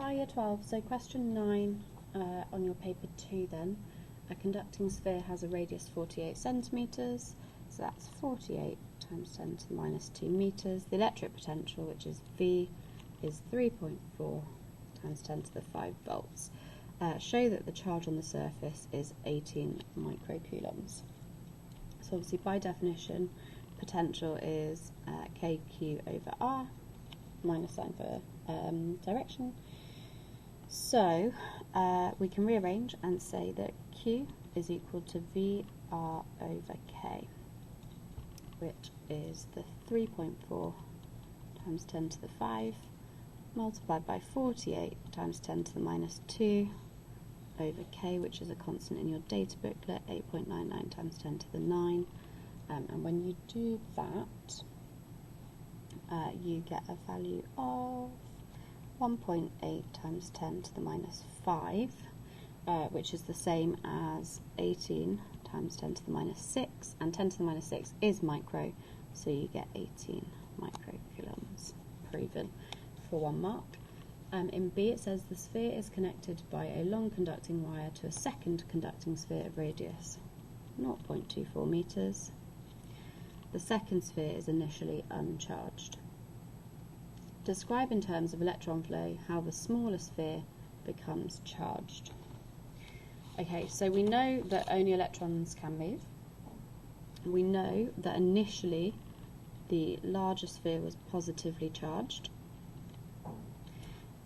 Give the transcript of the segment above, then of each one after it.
Hi Year 12, so question 9 on your paper 2 then. A conducting sphere has a radius 48 centimetres, so that's 48 times 10 to the minus 2 metres. The electric potential, which is V, is 3.4 times 10 to the 5 volts. Show that the charge on the surface is 18 microcoulombs. So obviously by definition, potential is kq over r, minus sign for direction. So we can rearrange and say that Q is equal to VR over K, which is the 3.4 times 10 to the 5 multiplied by 48 times 10 to the minus 2 over K, which is a constant in your data booklet, 8.99 times 10 to the 9. And when you do that, you get a value of 1.8 times 10 to the minus 5, which is the same as 18 times 10 to the minus 6, and 10 to the minus 6 is micro, so you get 18 microcoulombs, proven for 1 mark. In B it says the sphere is connected by a long conducting wire to a second conducting sphere of radius 0.24 metres. The second sphere is initially uncharged. Describe in terms of electron flow how the smaller sphere becomes charged. Okay, so we know that only electrons can move. We know that initially the larger sphere was positively charged.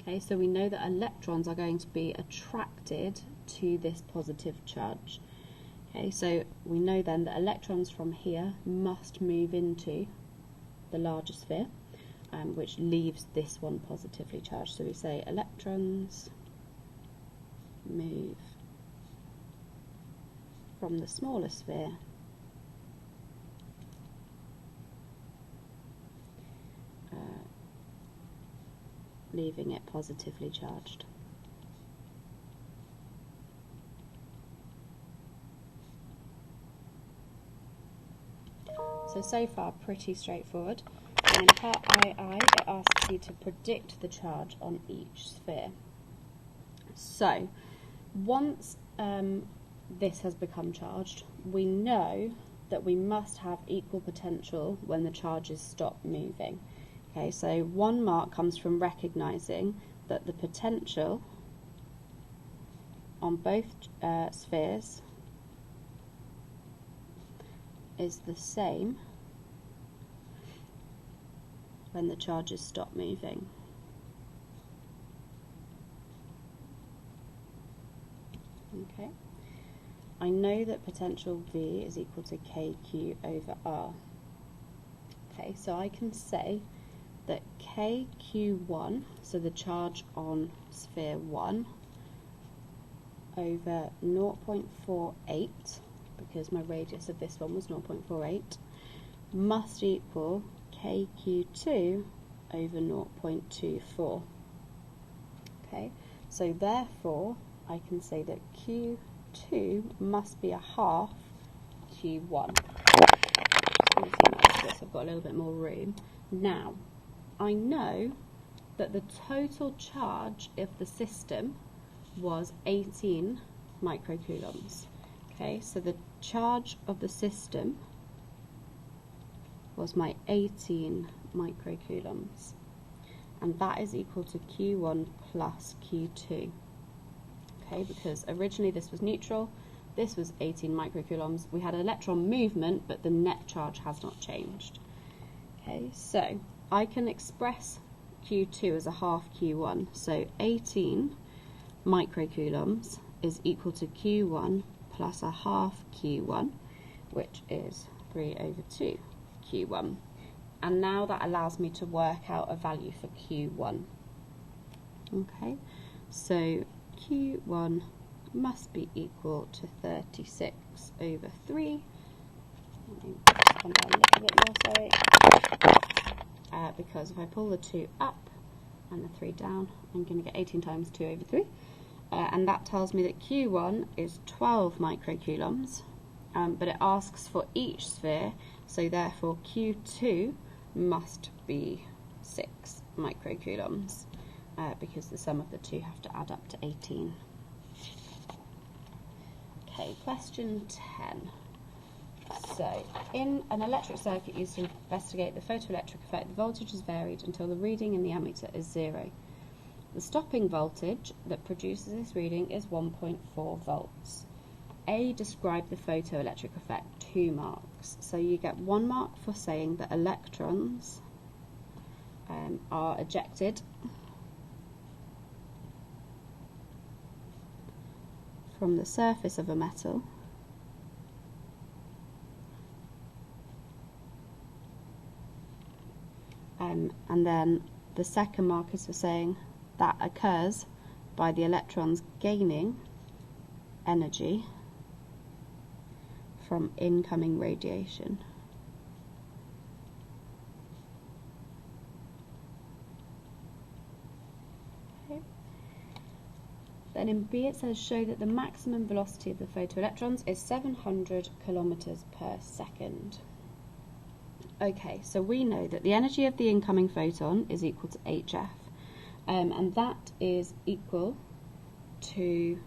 Okay, so we know that electrons are going to be attracted to this positive charge. Okay, so we know then that electrons from here must move into the larger sphere, which leaves this one positively charged. So we say electrons move from the smaller sphere leaving it positively charged. So far pretty straightforward. And in part II, it asks you to predict the charge on each sphere. So once this has become charged, we know that we must have equal potential when the charges stop moving. Okay, so 1 mark comes from recognising that the potential on both spheres is the same when the charges stop moving. Okay, I know that potential V is equal to kq over r. Okay, so I can say that kq1, so the charge on sphere 1, over 0.48, because my radius of this one was 0.48, must equal kq2 over 0.24. Okay, so therefore I can say that q2 must be a half q1. I've got a little bit more room. Now, I know that the total charge of the system was 18 microcoulombs. Okay, so the charge of the system was my 18 microcoulombs, and that is equal to Q1 plus Q2. Okay, because originally this was neutral, this was 18 microcoulombs. We had electron movement, but the net charge has not changed. Okay, so I can express Q2 as a half Q1, so 18 microcoulombs is equal to Q1 plus a half Q1, which is 3 over 2 Q1. And now that allows me to work out a value for Q1. Okay, so Q1 must be equal to 36 over 3. Let me come down a little bit more, sorry. Because if I pull the 2 up and the 3 down, I'm going to get 18 times 2 over 3. And that tells me that Q1 is 12 microcoulombs, but it asks for each sphere, so therefore Q2 must be 6 microcoulombs. because the sum of the two have to add up to 18. Okay, question 10. So, in an electric circuit used to investigate the photoelectric effect, the voltage is varied until the reading in the ammeter is 0. The stopping voltage that produces this reading is 1.4 volts. A, describe the photoelectric effect, 2 marks. So you get 1 mark for saying that electrons are ejected from the surface of a metal and then the second mark is for saying that occurs by the electrons gaining energy from incoming radiation. Okay. Then in B it says show that the maximum velocity of the photoelectrons is 700 kilometers per second. Okay, so we know that the energy of the incoming photon is equal to HF, and that is equal to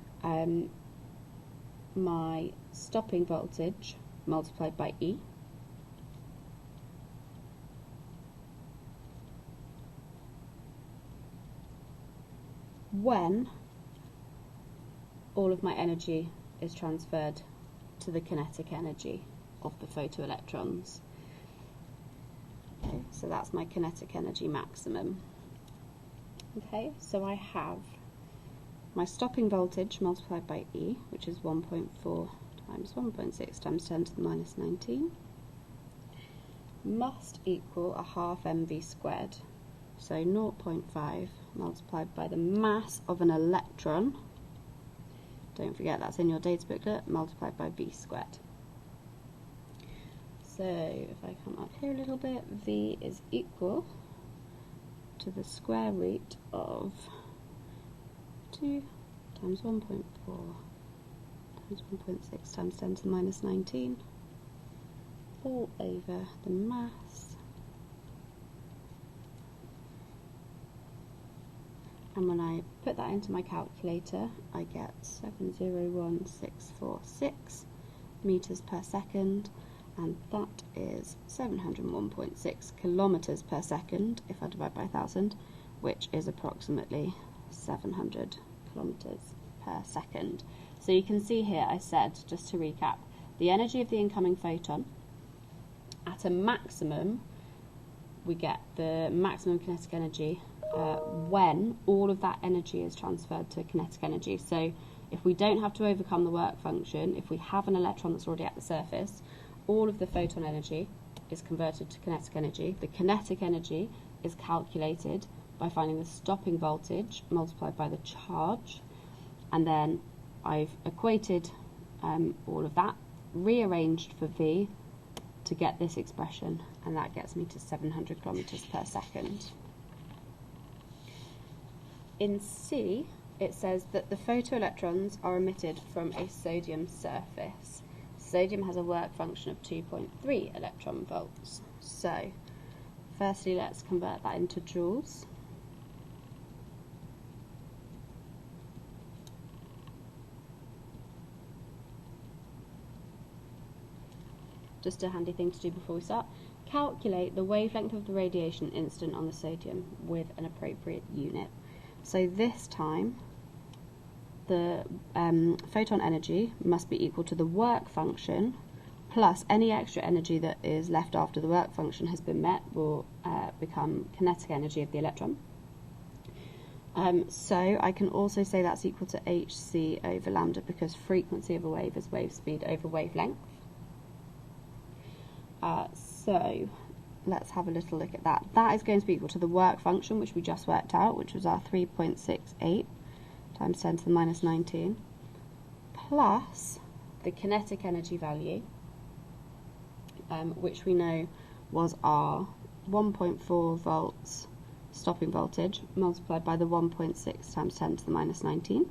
my stopping voltage multiplied by E, when all of my energy is transferred to the kinetic energy of the photoelectrons. Okay, so that's my kinetic energy maximum. Okay, so I have my stopping voltage multiplied by E, which is 1.4 times 1.6 times 10 to the minus 19, must equal a half mv squared. So 0.5 multiplied by the mass of an electron, don't forget that's in your data booklet, multiplied by v squared. So if I come up here a little bit, V is equal to the square root of 2 times 1.4 times 1.6 times 10 to the minus 19 all over the mass. And when I put that into my calculator, I get 701,646 meters per second. And that is 701.6 kilometers per second if I divide by 1,000, which is approximately 700 kilometers per second. So you can see here I said, just to recap, the energy of the incoming photon, at a maximum, we get the maximum kinetic energy when all of that energy is transferred to kinetic energy. So if we don't have to overcome the work function, if we have an electron that's already at the surface, all of the photon energy is converted to kinetic energy. The kinetic energy is calculated by finding the stopping voltage multiplied by the charge, and then I've equated all of that, rearranged for V to get this expression, and that gets me to 700 kilometers per second. In C, it says that the photoelectrons are emitted from a sodium surface. Sodium has a work function of 2.3 electron volts. So, firstly, let's convert that into joules. Just a handy thing to do before we start. Calculate the wavelength of the radiation incident on the sodium with an appropriate unit. So this time, the photon energy must be equal to the work function plus any extra energy that is left after the work function has been met will become kinetic energy of the electron. So I can also say that's equal to hc over lambda, because frequency of a wave is wave speed over wavelength. So let's have a little look at that. That is going to be equal to the work function, which we just worked out, which was our 3.68 times 10 to the minus 19, plus the kinetic energy value, which we know was our 1.4 volts stopping voltage multiplied by the 1.6 times 10 to the minus 19.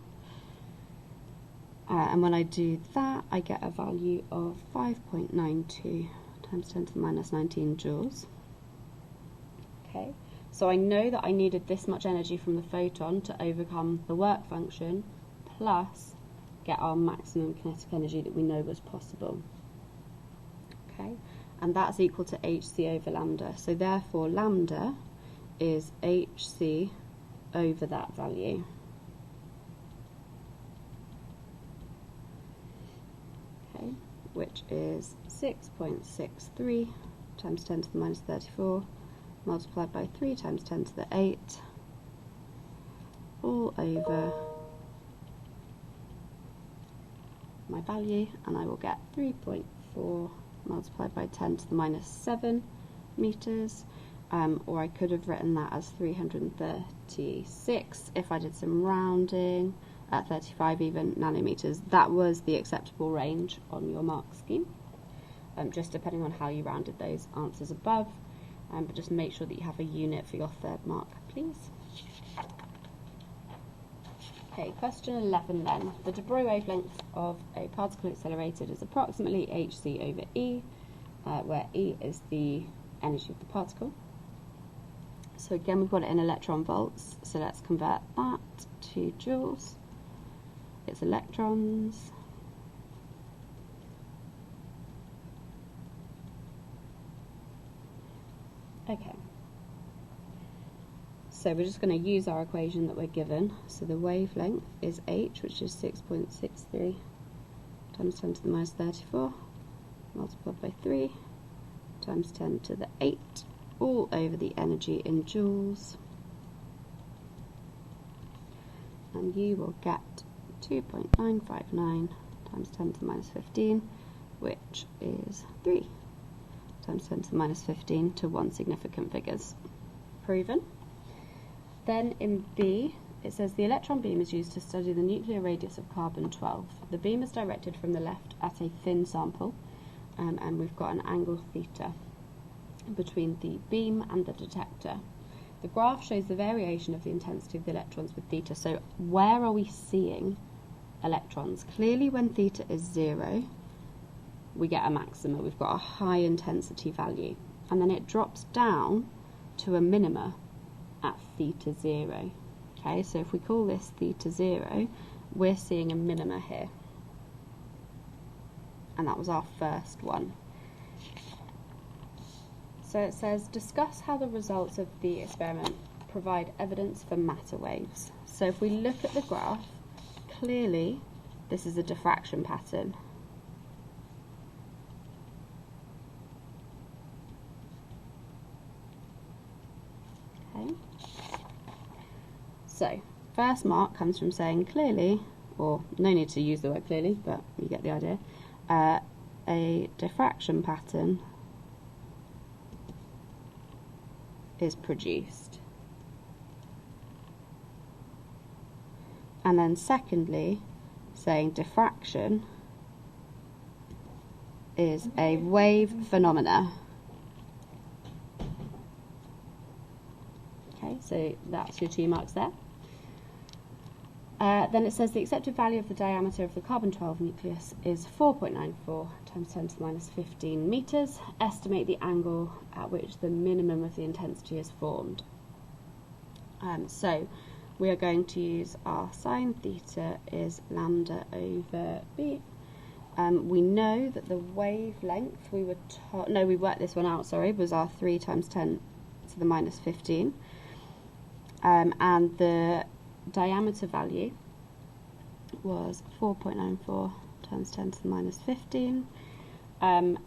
And when I do that, I get a value of 5.92 times 10 to the minus 19 joules. Okay, So I know that I needed this much energy from the photon to overcome the work function, plus get our maximum kinetic energy that we know was possible. Okay, and that's equal to hc over lambda. So therefore lambda is hc over that value. Okay, which is 6.63 times 10 to the minus 34 multiplied by 3 times 10 to the 8 all over my value, and I will get 3.4 multiplied by 10 to the minus 7 meters, or I could have written that as 336 if I did some rounding, at 35 even nanometers. That was the acceptable range on your mark scheme, just depending on how you rounded those answers above, but just make sure that you have a unit for your third mark, please. Okay, question 11 then. The de Broglie wavelength of a particle accelerated is approximately hc over E, where E is the energy of the particle. So again, we've got it in electron volts, so let's convert that to joules. It's electrons. Okay. So we're just going to use our equation that we're given. So the wavelength is h, which is 6.63 times 10 to the minus 34, multiplied by 3 times 10 to the 8, all over the energy in joules. And you will get 2.959 times 10 to the minus 15, which is 3 times 10 to the minus 15 to 1 significant figures. Proven. Then in B, it says the electron beam is used to study the nuclear radius of carbon-12. The beam is directed from the left at a thin sample, and we've got an angle theta between the beam and the detector. The graph shows the variation of the intensity of the electrons with theta. So where are we seeing electrons? Clearly when theta is 0, we get a maxima. We've got a high intensity value. And then it drops down to a minima at theta 0. Okay, so if we call this theta 0, we're seeing a minima here. And that was our first one. So it says, discuss how the results of the experiment provide evidence for matter waves. So if we look at the graph, clearly this is a diffraction pattern. Okay. So first mark comes from saying clearly, or no need to use the word clearly, but you get the idea, a diffraction pattern is produced. And then secondly, saying diffraction is a wave phenomena. Okay, so that's your 2 marks there. Then it says the accepted value of the diameter of the carbon-12 nucleus is 4.94 times 10 to the minus 15 meters. Estimate the angle at which the minimum of the intensity is formed. So we are going to use our sine theta is lambda over b. We know that the wavelength, we worked this one out, sorry, was our 3 times 10 to the minus 15. And the diameter value was 4.94 times 10 to the minus 15, and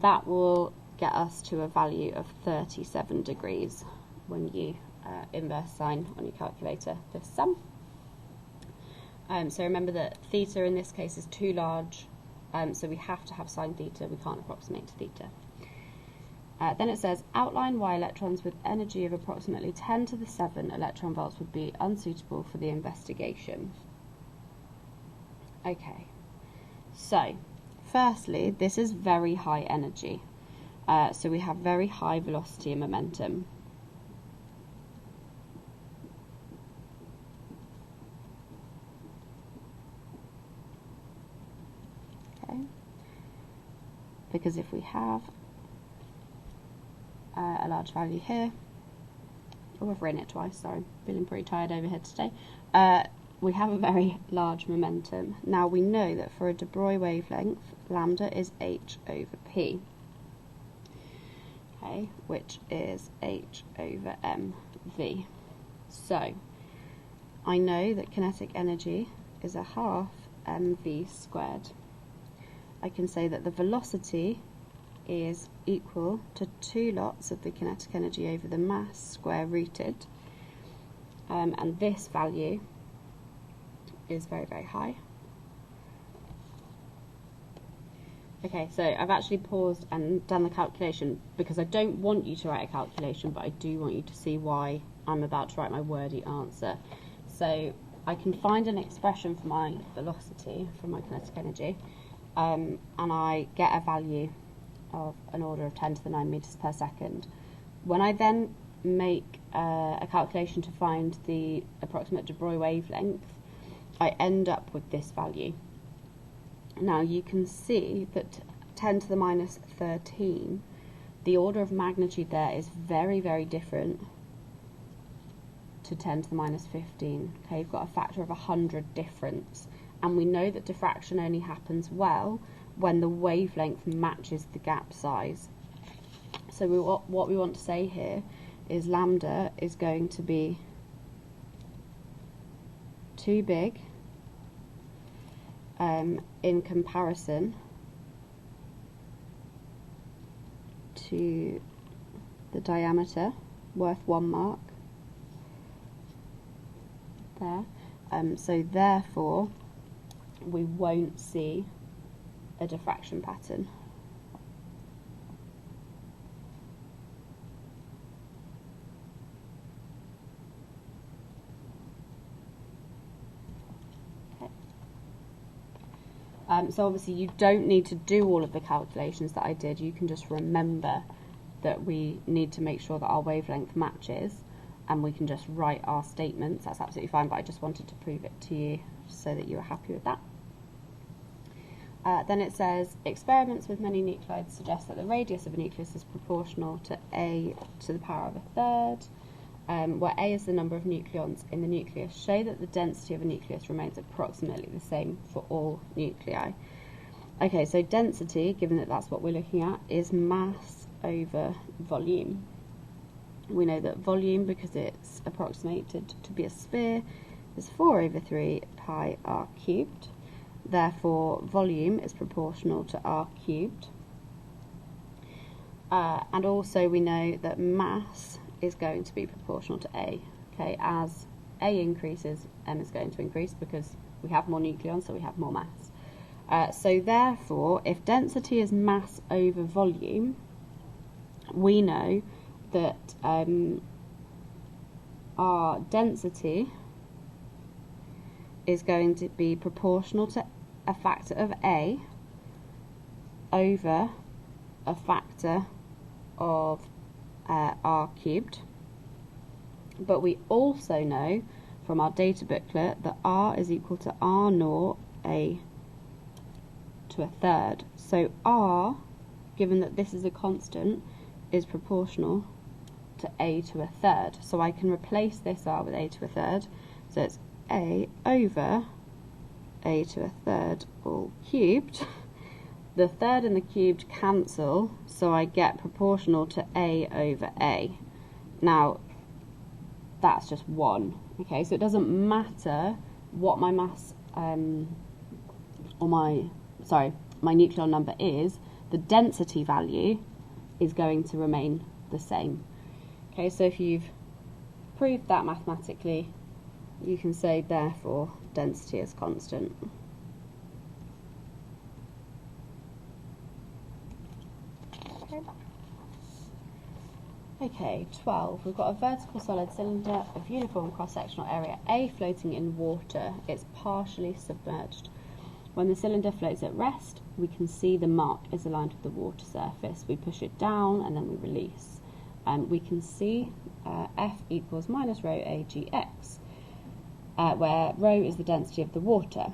that will get us to a value of 37 degrees when you inverse sine on your calculator this sum. So remember that theta in this case is too large, so we have to have sine theta, we can't approximate to theta. Then it says, outline why electrons with energy of approximately 10 to the 7 electron volts would be unsuitable for the investigation. Okay, so firstly, this is very high energy. So we have very high velocity and momentum. Okay, because if we have a large value here, oh, I've written it twice, sorry, I'm feeling pretty tired over here today. We have a very large momentum. Now we know that for a de Broglie wavelength, lambda is h over p, okay, which is h over mv. So I know that kinetic energy is a half mv squared. I can say that the velocity is equal to 2 lots of the kinetic energy over the mass square rooted, and this value is very, very high. Okay, so I've actually paused and done the calculation because I don't want you to write a calculation, but I do want you to see why I'm about to write my wordy answer. So I can find an expression for my velocity, for my kinetic energy, and I get a value of an order of 10 to the 9 meters per second. When I then make a calculation to find the approximate de Broglie wavelength, I end up with this value. Now you can see that 10 to the minus 13, the order of magnitude there is very, very different to 10 to the minus 15. Okay, you've got a factor of 100 difference, and we know that diffraction only happens well when the wavelength matches the gap size. So what we want to say here is lambda is going to be too big in comparison to the diameter, worth 1 mark there. So therefore we won't see a diffraction pattern. So obviously you don't need to do all of the calculations that I did. You can just remember that we need to make sure that our wavelength matches, and we can just write our statements. That's absolutely fine, but I just wanted to prove it to you so that you were happy with that. Then it says, experiments with many nuclides suggest that the radius of a nucleus is proportional to a to the power of a third, where a is the number of nucleons in the nucleus. Show that the density of a nucleus remains approximately the same for all nuclei. Okay, so density, given that that's what we're looking at, is mass over volume. We know that volume, because it's approximated to be a sphere, is 4 over 3 pi r cubed. Therefore, volume is proportional to r cubed. And also we know that mass is going to be proportional to A. Okay, as A increases, M is going to increase because we have more nucleons, so we have more mass. So therefore, if density is mass over volume, we know that our density is going to be proportional to a factor of A over a factor of r cubed. But we also know from our data booklet that r is equal to r naught a to a third. So r, given that this is a constant, is proportional to a to a third. So I can replace this r with a to a third. So it's a over a to a third all cubed. The third and the cubed cancel, so I get proportional to a over a. Now, that's just 1. Okay, so it doesn't matter what my mass or my nucleon number is, the density value is going to remain the same. Okay, so if you've proved that mathematically, you can say therefore density is constant. Okay, 12. We've got a vertical solid cylinder of uniform cross-sectional area A floating in water. It's partially submerged. When the cylinder floats at rest, we can see the mark is aligned with the water surface. We push it down and then we release. And we can see F equals minus rho AGX, where rho is the density of the water.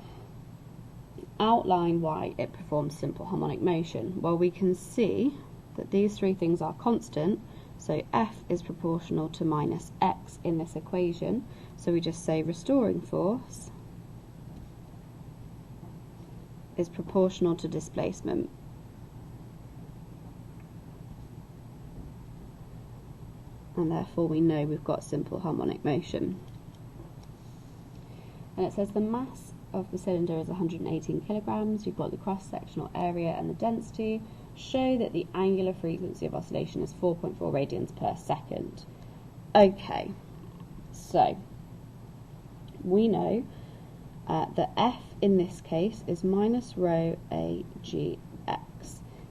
Outline why it performs simple harmonic motion. Well, we can see that these three things are constant, So F is proportional to minus X in this equation. So we just say restoring force is proportional to displacement. And therefore we know we've got simple harmonic motion. And it says the mass of the cylinder is 118 kilograms. You've got the cross-sectional area and the density. Show that the angular frequency of oscillation is 4.4 radians per second. Okay, so we know that F in this case is minus rho AGX.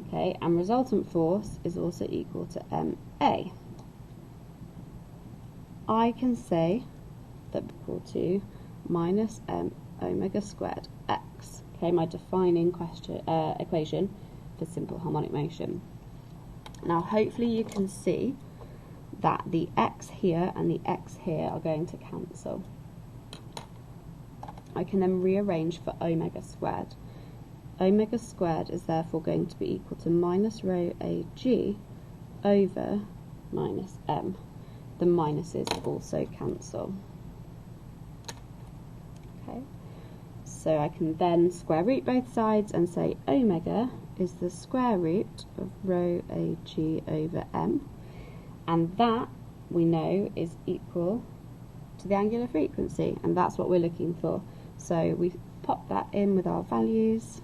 Okay, and resultant force is also equal to MA. I can say that equal to minus m omega squared x. Okay, my defining equation for simple harmonic motion. Now hopefully you can see that the x here and the x here are going to cancel. I can then rearrange for omega squared. Omega squared is therefore going to be equal to minus rho AG over minus m. The minuses also cancel. Okay, so I can then square root both sides and say omega is the square root of rho AG over m, and that we know is equal to the angular frequency, and that's what we're looking for. So we pop that in with our values.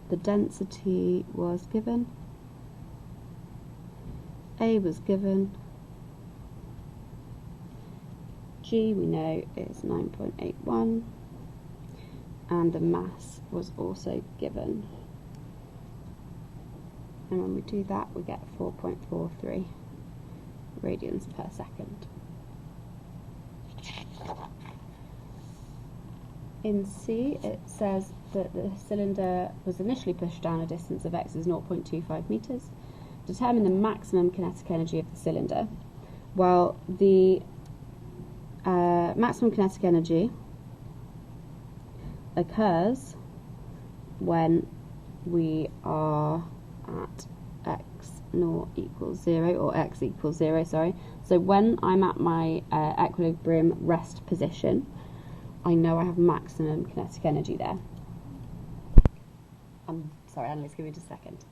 The density was given, A was given, G we know is 9.81, and the mass was also given. And when we do that, we get 4.43 radians per second. In C, it says that the cylinder was initially pushed down a distance of x is 0.25 meters. Determine the maximum kinetic energy of the cylinder. Well, the maximum kinetic energy occurs when we are at x naught equals 0, or x equals 0, sorry. So when I'm at my equilibrium rest position, I know I have maximum kinetic energy there. Sorry, Annalise, give me just a second.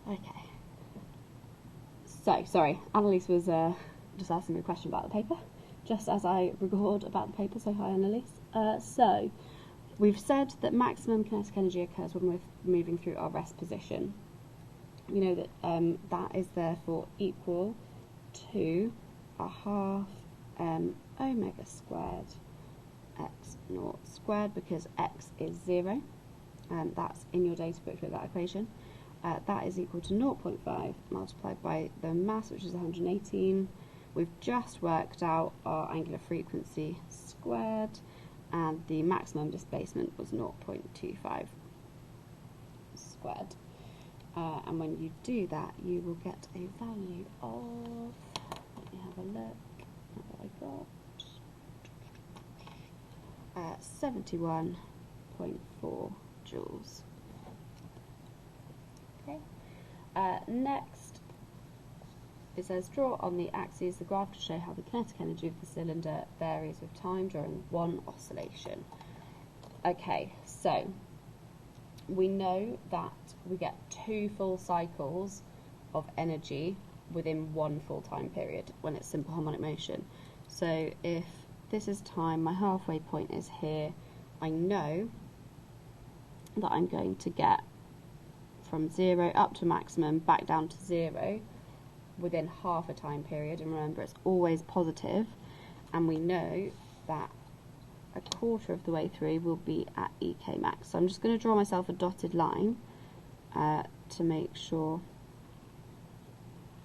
Okay. So, sorry, Annalise was just asking me a question about the paper, just as I record about the paper, so hi Annalise. So, we've said that maximum kinetic energy occurs when we're moving through our rest position. We know that that is therefore equal to a half omega squared x naught squared, because x is 0, and that's in your data book with that equation. That is equal to 0.5 multiplied by the mass, which is 118. We've just worked out our angular frequency squared, and the maximum displacement was 0.25 squared. And when you do that, you will get a value of, let me have a look at what I got, 71.4 joules. Okay. Next, it says draw on the axes the graph to show how the kinetic energy of the cylinder varies with time during one oscillation. Okay, so we know that we get 2 full cycles of energy within 1 full time period when it's simple harmonic motion. So if this is time, my halfway point is here, I know that I'm going to get from 0 up to maximum, back down to 0 within half a time period, and remember it's always positive, and we know that a quarter of the way through will be at EK max. So I'm just going to draw myself a dotted line to make sure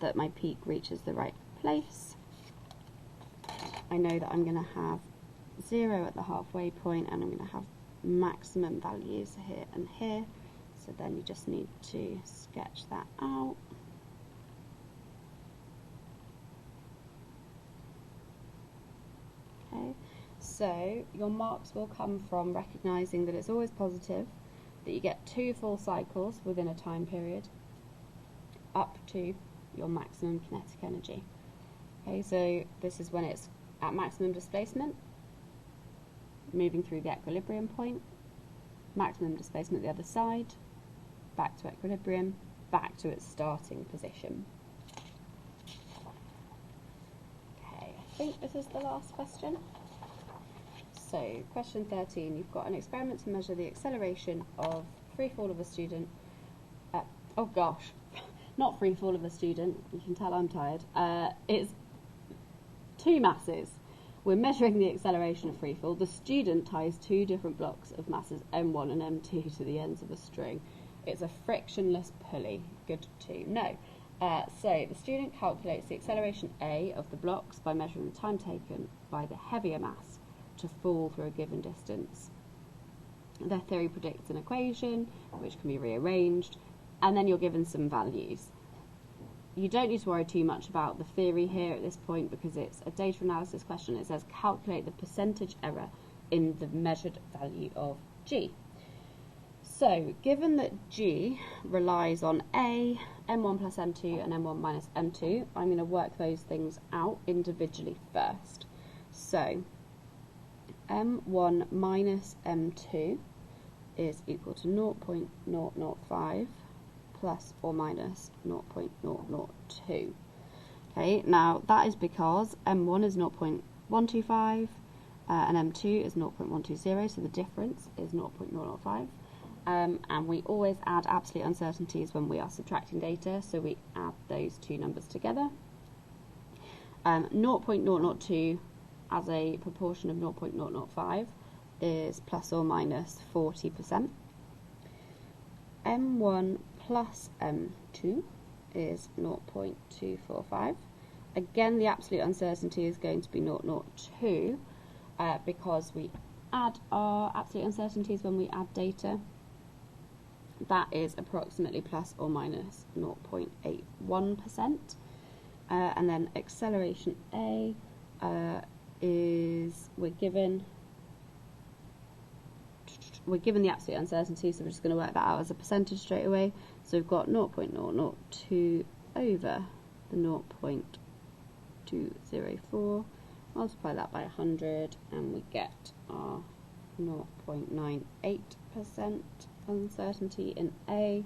that my peak reaches the right place. I know that I'm going to have 0 at the halfway point, and I'm going to have maximum values here and here. So then you just need to sketch that out. Okay, so your marks will come from recognising that it's always positive, that you get 2 full cycles within a time period, up to your maximum kinetic energy. Okay, so this is when it's at maximum displacement, moving through the equilibrium point, maximum displacement the other side, back to equilibrium, back to its starting position. Okay, I think this is the last question. So, question 13, you've got an experiment to measure the acceleration of free fall of a student. Oh gosh, not free fall of a student, you can tell I'm tired. It's two masses. We're measuring the acceleration of free fall. The student ties two different blocks of masses M1 and M2 to the ends of a string. It's a frictionless pulley. Good to know. So the student calculates the acceleration A of the blocks by measuring the time taken by the heavier mass to fall through a given distance. Their theory predicts an equation which can be rearranged, and then you're given some values. You don't need to worry too much about the theory here at this point because it's a data analysis question. It says calculate the percentage error in the measured value of G. So, given that G relies on A, M1 plus M2 and M1 minus M2, I'm going to work those things out individually first. So, M1 minus M2 is equal to 0.005 plus or minus 0.002. Okay, now that is because M1 is 0.125 and M2 is 0.120, so the difference is 0.005. And we always add absolute uncertainties when we are subtracting data, so we add those two numbers together. 0.002 as a proportion of 0.005 is plus or minus 40%. M1 plus M2 is 0.245. Again, the absolute uncertainty is going to be 0.02 because we add our absolute uncertainties when we add data. That is approximately plus or minus 0.81%. And then acceleration A is we're given the absolute uncertainty, so we're just going to work that out as a percentage straight away. So we've got 0.002 over the 0.204, multiply that by 100, and we get our 0.98% uncertainty in A.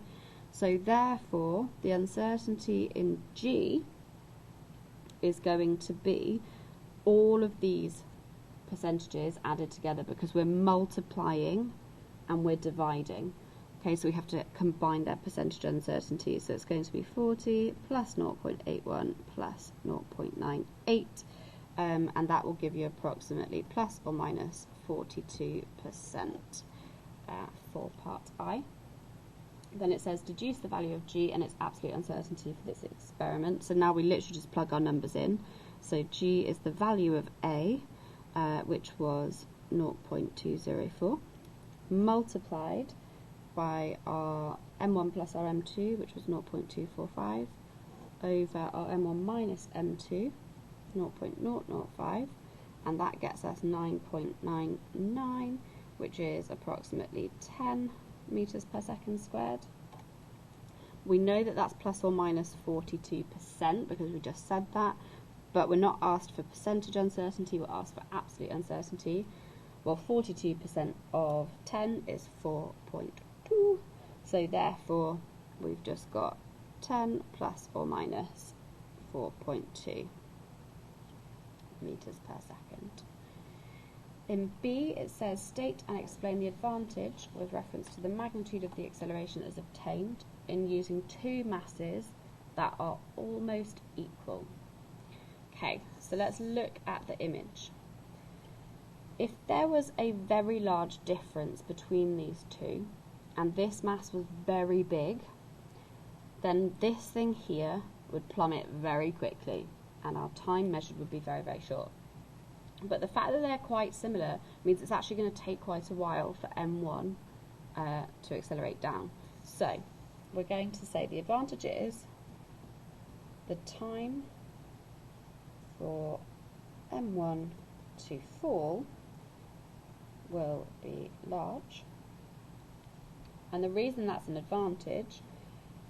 So therefore, the uncertainty in G is going to be all of these percentages added together because we're multiplying and we're dividing. Okay, so we have to combine their percentage uncertainty. So it's going to be 40 plus 0.81 plus 0.98, and that will give you approximately plus or minus 42% for part I. Then it says deduce the value of G and its absolute uncertainty for this experiment. So now we literally just plug our numbers in. So G is the value of A, which was 0.204, multiplied by our M1 plus our M2, which was 0.245, over our M1 minus M2, 0.005, and that gets us 9.99, which is approximately 10 meters per second squared. We know that that's plus or minus 42% because we just said that, but we're not asked for percentage uncertainty, we're asked for absolute uncertainty. Well, 42% of 10 is 4.2, so therefore we've just got 10 plus or minus 4.2 meters per second. In B, it says state and explain the advantage with reference to the magnitude of the acceleration as obtained in using two masses that are almost equal. Okay, so let's look at the image. If there was a very large difference between these two, and this mass was very big, then this thing here would plummet very quickly, and our time measured would be very, very short. But the fact that they're quite similar means it's actually going to take quite a while for M1 to accelerate down. So we're going to say the advantage is the time for M1 to fall will be large. And the reason that's an advantage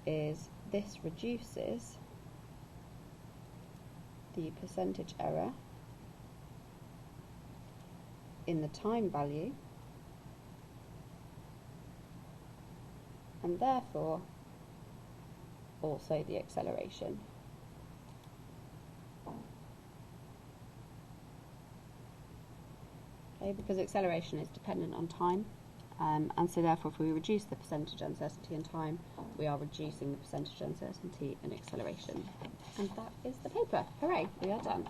is this reduces the percentage error in the time value, and therefore also the acceleration. Okay, because acceleration is dependent on time, and so therefore if we reduce the percentage uncertainty in time, we are reducing the percentage uncertainty in acceleration. And that is the paper. Hooray, we are done.